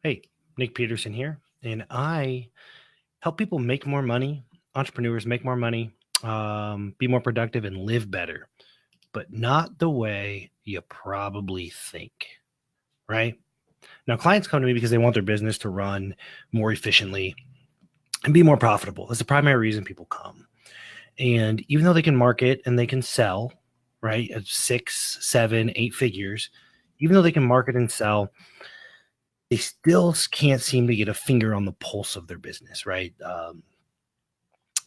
Hey, Nick Peterson here, and I help people make more money, entrepreneurs make more money, be more productive, and live better, but not the way you probably think, right? Now, clients come to me because they want their business to run more efficiently and be more profitable. That's the primary reason people come. And even though they can market and they can sell, right, at 6, 7, 8 figures, even though they can market and sell, they still can't seem to get a finger on the pulse of their business, right?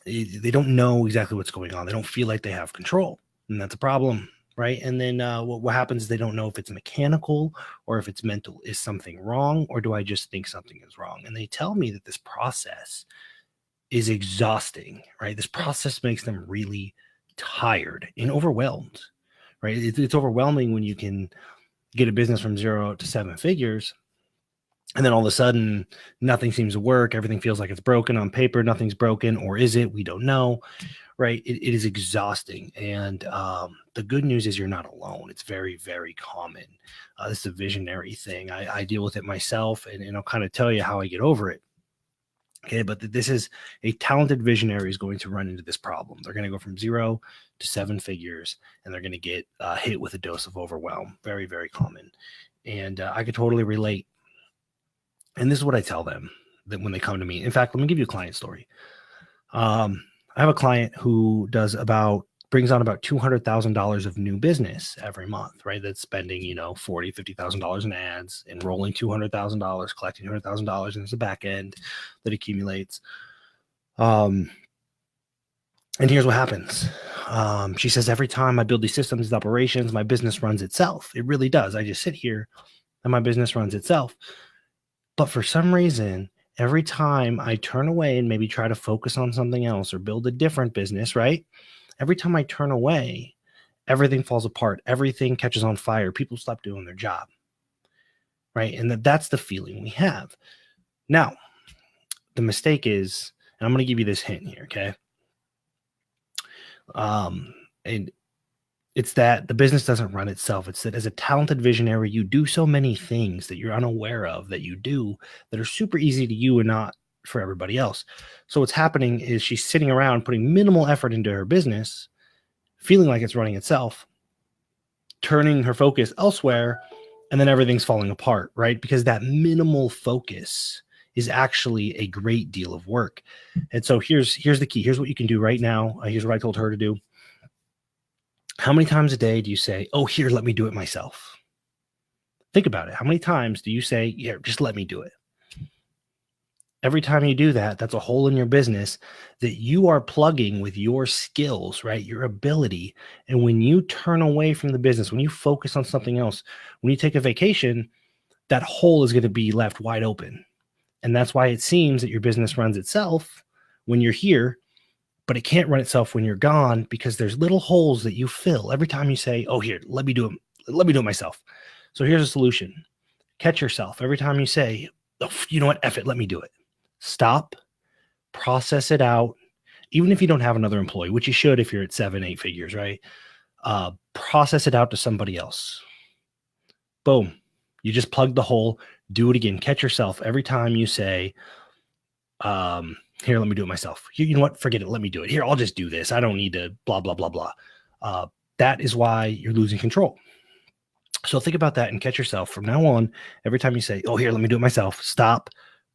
They don't know exactly what's going on. They don't feel like they have control, and that's a problem, right? And then what happens is they don't know if it's mechanical or if it's mental. Is something wrong, or do I just think something is wrong? And they tell me that this process is exhausting, right? This process makes them really tired and overwhelmed, right? It's overwhelming when you can get a business from 0 to 7 figures, and then all of a sudden nothing seems to work. Everything feels like it's broken on paper. Nothing's broken, or is it? We don't know, right? It is exhausting. And the good news is you're not alone. It's very, very common. This is a visionary thing. I deal with it myself, and I'll kind of tell you how I get over it. Okay, but this is a talented visionary is going to run into this problem. They're going to go from 0 to 7 figures, and they're going to get hit with a dose of overwhelm. Very, very common. And I could totally relate. And this is what I tell them that when they come to me. In fact, let me give you a client story. I have a client who brings on about $200,000 of new business every month, right? That's spending, $40,000, $50,000 in ads, enrolling $200,000, collecting $200,000, and there's a back end that accumulates. And here's what happens. She says, every time I build these systems and operations, my business runs itself. It really does. I just sit here and my business runs itself. But for some reason, every time I turn away and maybe try to focus on something else or build a different business, right? Every time I turn away, everything falls apart. Everything catches on fire. People stop doing their job, right? And that's the feeling we have. Now, the mistake is, and I'm going to give you this hint here, okay? And it's that the business doesn't run itself. It's that as a talented visionary, you do so many things that you're unaware of that you do that are super easy to you and not for everybody else. So what's happening is she's sitting around putting minimal effort into her business, feeling like it's running itself, turning her focus elsewhere, and then everything's falling apart, right? Because that minimal focus is actually a great deal of work. And so here's the key. Here's what you can do right now. Here's what I told her to do. How many times a day do you say, oh, here, let me do it myself? Think about it. How many times do you say, here, just let me do it? Every time you do that, that's a hole in your business that you are plugging with your skills, right? Your ability. And when you turn away from the business, when you focus on something else, when you take a vacation, that hole is going to be left wide open. And that's why it seems that your business runs itself when you're here, but it can't run itself when you're gone because there's little holes that you fill every time you say, oh, here, let me do it. Let me do it myself. So here's a solution. Catch yourself every time you say, oh, you know what? F it. Let me do it. Stop, process it out. Even if you don't have another employee, which you should if you're at 7, 8 figures, right? Process it out to somebody else. Boom. You just plugged the hole. Do it again. Catch yourself every time you say, here, let me do it myself. You know what? Forget it. Let me do it. Here, I'll just do this. I don't need to blah, blah, blah, blah. That is why you're losing control. So think about that and catch yourself from now on. Every time you say, oh, here, let me do it myself, stop,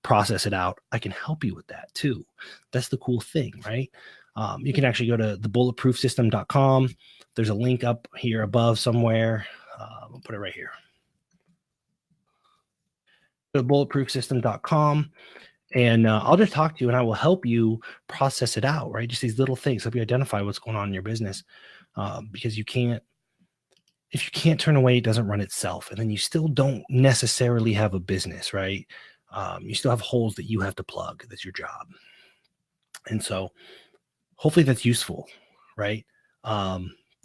process it out. I can help you with that too. That's the cool thing, right? You can actually go to thebulletproofsystem.com. There's a link up here above somewhere. I'll put it right here. Thebulletproofsystem.com. And I'll just talk to you and I will help you process it out, right? Just these little things, help you identify what's going on in your business. Because if you can't turn away, it doesn't run itself. And then you still don't necessarily have a business, right? You still have holes that you have to plug. That's your job. And so hopefully that's useful, right?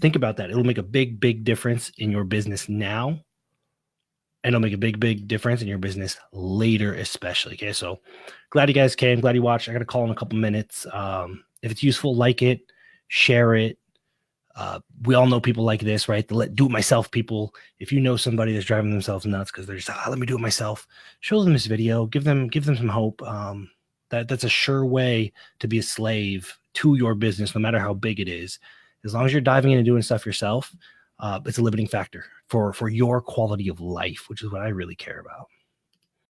Think about that. It'll make a big, big difference in your business now. And it'll make a big, big difference in your business later, especially. Okay. So glad you guys came. Glad you watched. I got to call in a couple minutes. If it's useful, like it, share it. We all know people like this, right? The do it myself people. If you know somebody that's driving themselves nuts because they're just, let me do it myself, show them this video, give them some hope. That's a sure way to be a slave to your business, no matter how big it is. As long as you're diving in and doing stuff yourself, it's a limiting factor for your quality of life, which is what I really care about.